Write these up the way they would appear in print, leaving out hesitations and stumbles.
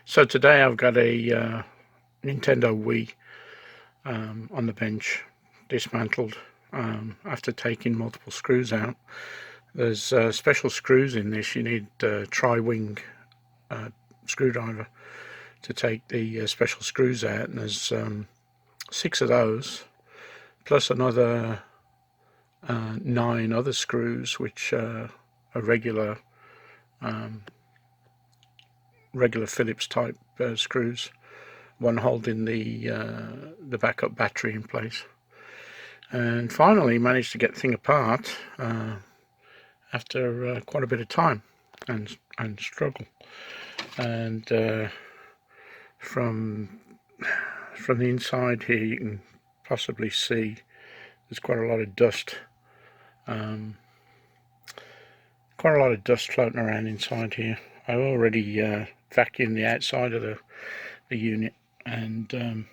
So today I've got a Nintendo Wii on the bench, dismantled after taking multiple screws out. There's special screws in this. You need a tri-wing screwdriver to take the special screws out, and there's 6 of those, plus another 9 other screws, which are regular Phillips type screws, one holding the backup battery in place. And finally managed to get the thing apart after quite a bit of time and struggle. And from the inside here you can possibly see there's quite a lot of dust, floating around inside here. I've already vacuumed the outside of the unit, and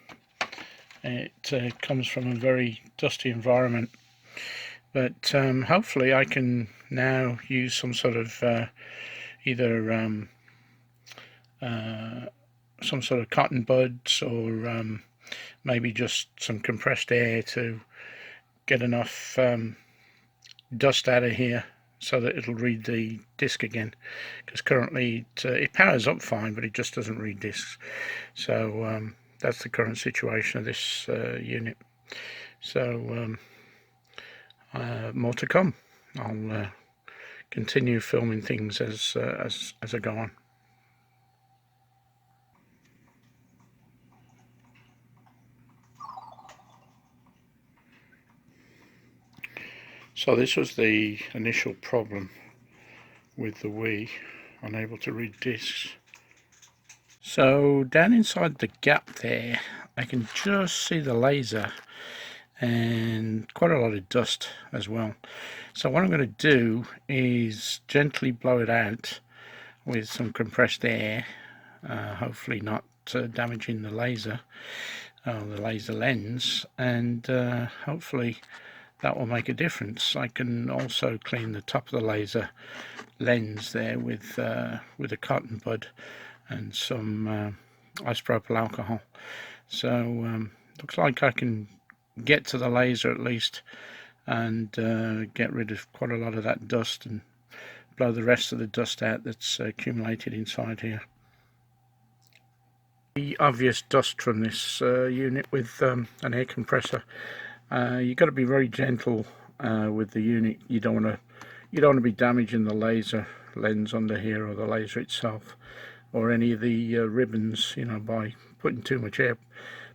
it comes from a very dusty environment, but hopefully I can now use some sort of either some sort of cotton buds, or maybe just some compressed air to get enough dust out of here so that it'll read the disc again, because currently it powers up fine, but it just doesn't read discs. So that's the current situation of this unit. So more to come. I'll continue filming things as I go on. So this was the initial problem with the Wii, unable to read discs. So down inside the gap there, I can just see the laser and quite a lot of dust as well. So what I'm going to do is gently blow it out with some compressed air, hopefully not damaging the laser lens, and hopefully that will make a difference. I can also clean the top of the laser lens there with a cotton bud and some isopropyl alcohol. So looks like I can get to the laser at least, and get rid of quite a lot of that dust and blow the rest of the dust out that's accumulated inside here. The obvious dust from this unit with an air compressor. You've got to be very gentle with the unit. You don't want to be damaging the laser lens under here, or the laser itself, or any of the ribbons, by putting too much air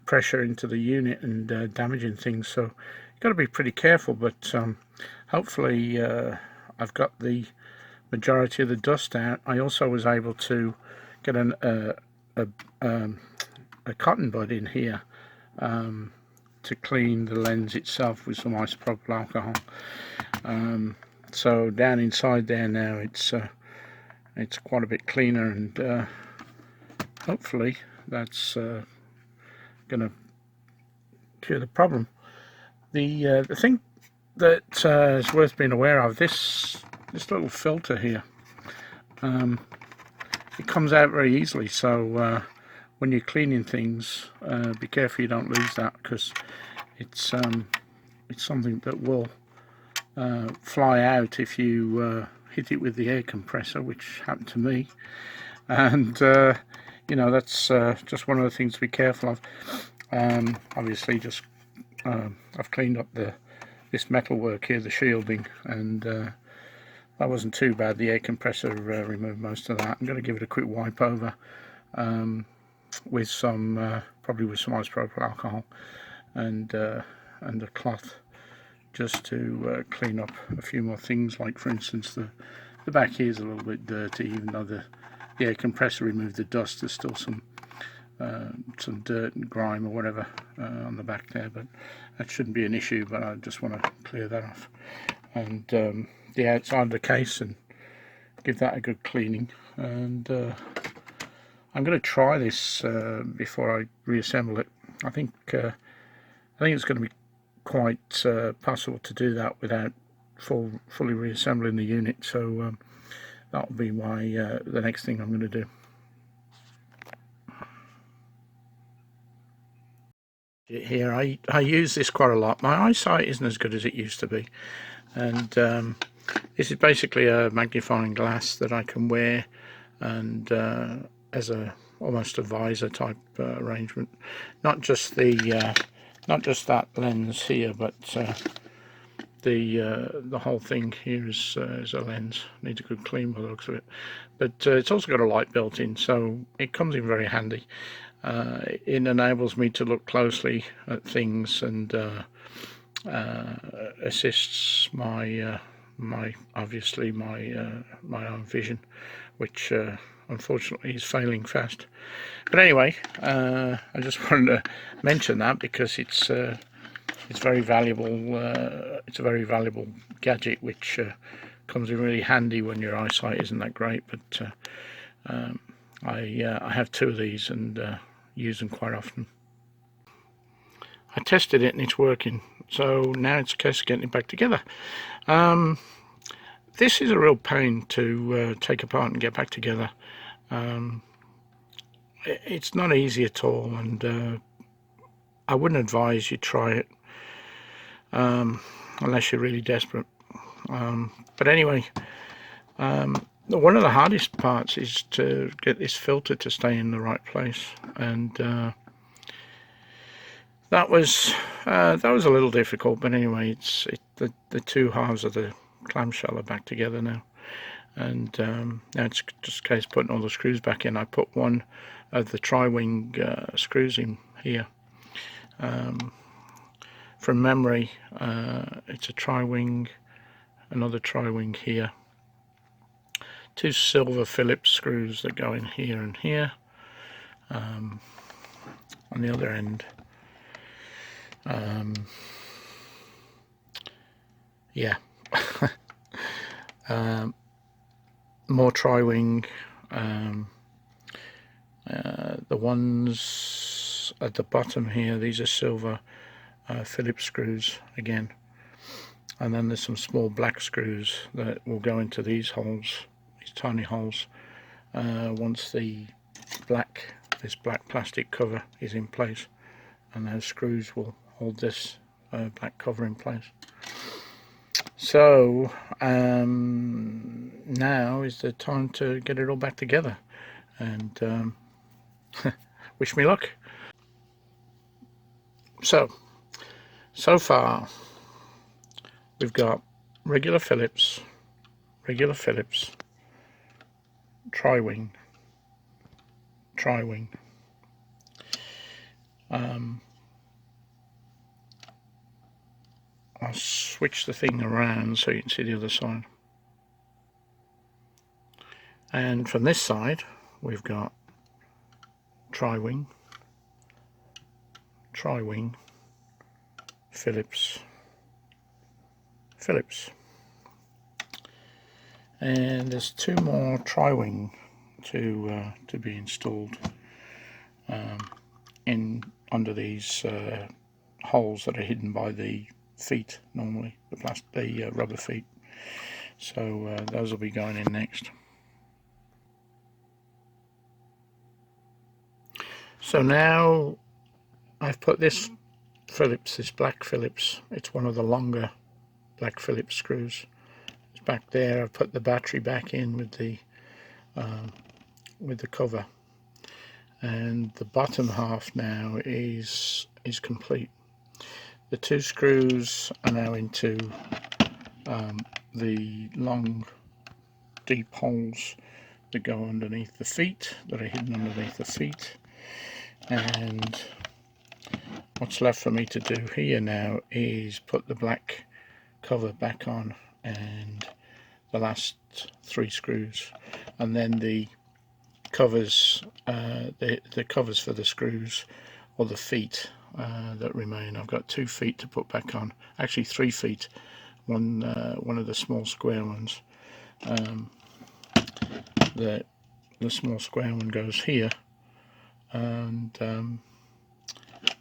pressure into the unit and damaging things. So you've got to be pretty careful, but hopefully I've got the majority of the dust out. I also was able to get a cotton bud in here to clean the lens itself with some isopropyl alcohol. So down inside there now it's quite a bit cleaner, and hopefully that's going to cure the problem. The thing that is worth being aware of, this little filter here, it comes out very easily, so when you're cleaning things, be careful you don't lose that, because it's something that will fly out if you hit it with the air compressor, which happened to me. And that's just one of the things to be careful of. Obviously, just I've cleaned up this metal work here, the shielding, and that wasn't too bad. The air compressor removed most of that. I'm going to give it a quick wipe over with some probably with some isopropyl alcohol and a cloth, just to clean up a few more things. Like, for instance, the back here is a little bit dirty. Even though the air compressor removed the dust, there's still some dirt and grime or whatever on the back there, but that shouldn't be an issue. But I just want to clear that off, and the outside of the case, and give that a good cleaning. And I'm going to try this before I reassemble it. I think it's going to be quite possible to do that without fully reassembling the unit. So that'll be the next thing I'm going to do. Here I use this quite a lot. My eyesight isn't as good as it used to be, and this is basically a magnifying glass that I can wear, and as a almost a visor type arrangement. Not just that lens here, but the whole thing here is a lens. Needs a good clean by the looks of it, but it's also got a light built in, so it comes in very handy. It enables me to look closely at things and assists my obviously my own vision, which unfortunately is failing fast. But anyway, I just wanted to mention that because it's very valuable. It's a very valuable gadget, which comes in really handy when your eyesight isn't that great. But I have two of these and use them quite often. I tested it and it's working, so now it's a case of getting it back together. This is a real pain to take apart and get back together. It's not easy at all, and I wouldn't advise you try it unless you're really desperate. But anyway, one of the hardest parts is to get this filter to stay in the right place, and that was a little difficult. But anyway, the two halves of the clamshell are back together now, and now it's just a case of putting all the screws back in. I put one of the tri-wing screws in here. From memory, it's a tri-wing, another tri-wing here, two silver Phillips screws that go in here and here. On the other end, yeah, more tri-wing. The ones at the bottom here, these are silver Phillips screws again, and then there's some small black screws that will go into these holes, these tiny holes, once this black plastic cover is in place, and those screws will hold this black cover in place. So now is the time to get it all back together, and wish me luck. So far we've got regular Phillips, tri-wing. I'll switch the thing around so you can see the other side. And from this side we've got tri-wing, Phillips, and there's two more tri-wing to be installed in under these holes that are hidden by the feet, normally the rubber feet. So those will be going in next. So now I've put this Phillips, this black Phillips, it's one of the longer black Phillips screws. It's back there. I've put the battery back in with the cover, and the bottom half now is complete. The two screws are now into the long deep holes that go underneath the feet, that are hidden underneath the feet, and what's left for me to do here now is put the black cover back on and the last three screws, and then the covers, the covers for the screws or the feet that remain. I've got 2 feet to put back on, actually 3 feet. One of the small square ones. The small square one goes here, and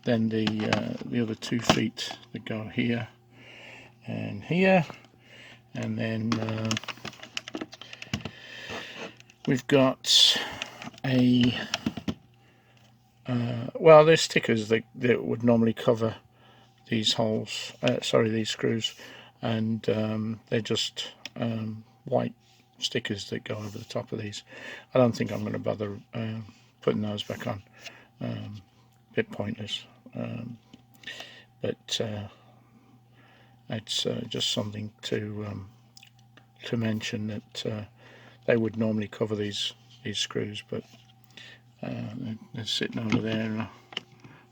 then the other 2 feet that go here and here, and then we've got a well, there's stickers that would normally cover these holes, sorry, these screws, and they're just white stickers that go over the top of these. I don't think I'm going to bother putting those back on. Bit pointless, but it's just something to mention that they would normally cover these screws, but they're sitting over there in a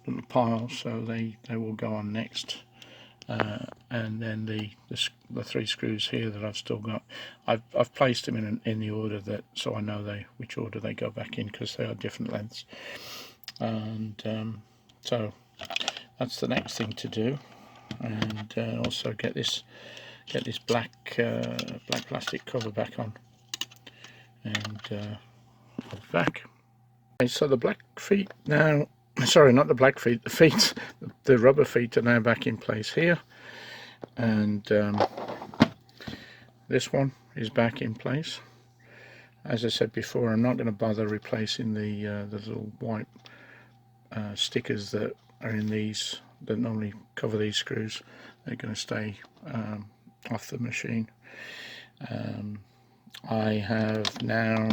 little pile, so they will go on next. And then the 3 screws here that I've still got, I've placed them in the order that, so I know which order they go back in, because they are different lengths. And so that's the next thing to do, and also get this black plastic cover back on, and back. Okay, so the black feet now, sorry, not the black feet, the feet, the rubber feet are now back in place here, and this one is back in place. As I said before, I'm not going to bother replacing the little white stickers that are in these, that normally cover these screws. They're going to stay off the machine. I have now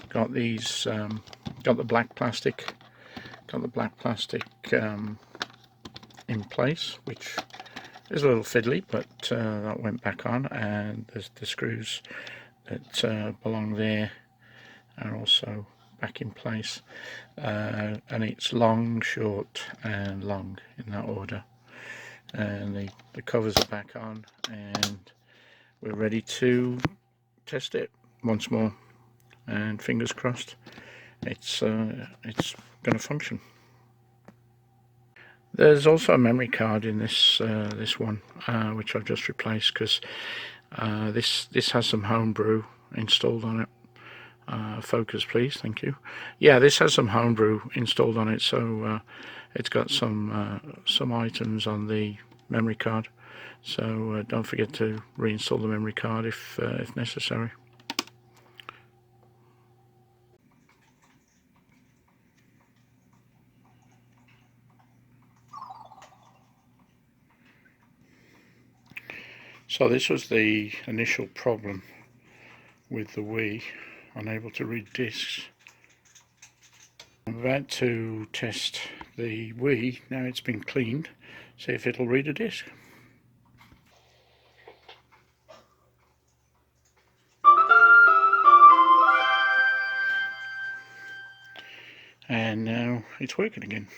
got these, got the black plastic in place, which is a little fiddly, but that went back on, and the screws that belong there are also back in place, and it's long, short and long in that order, and the covers are back on, and we're ready to test it once more, and fingers crossed it's going to function. There's also a memory card in this one, which I've just replaced, because this has some homebrew installed on it. Focus please, thank you. Yeah, this has some homebrew installed on it, so it's got some items on the memory card, so don't forget to reinstall the memory card if necessary. So this was the initial problem with the Wii, unable to read discs. I'm about to test the Wii, now it's been cleaned, see if it'll read a disc. And now it's working again.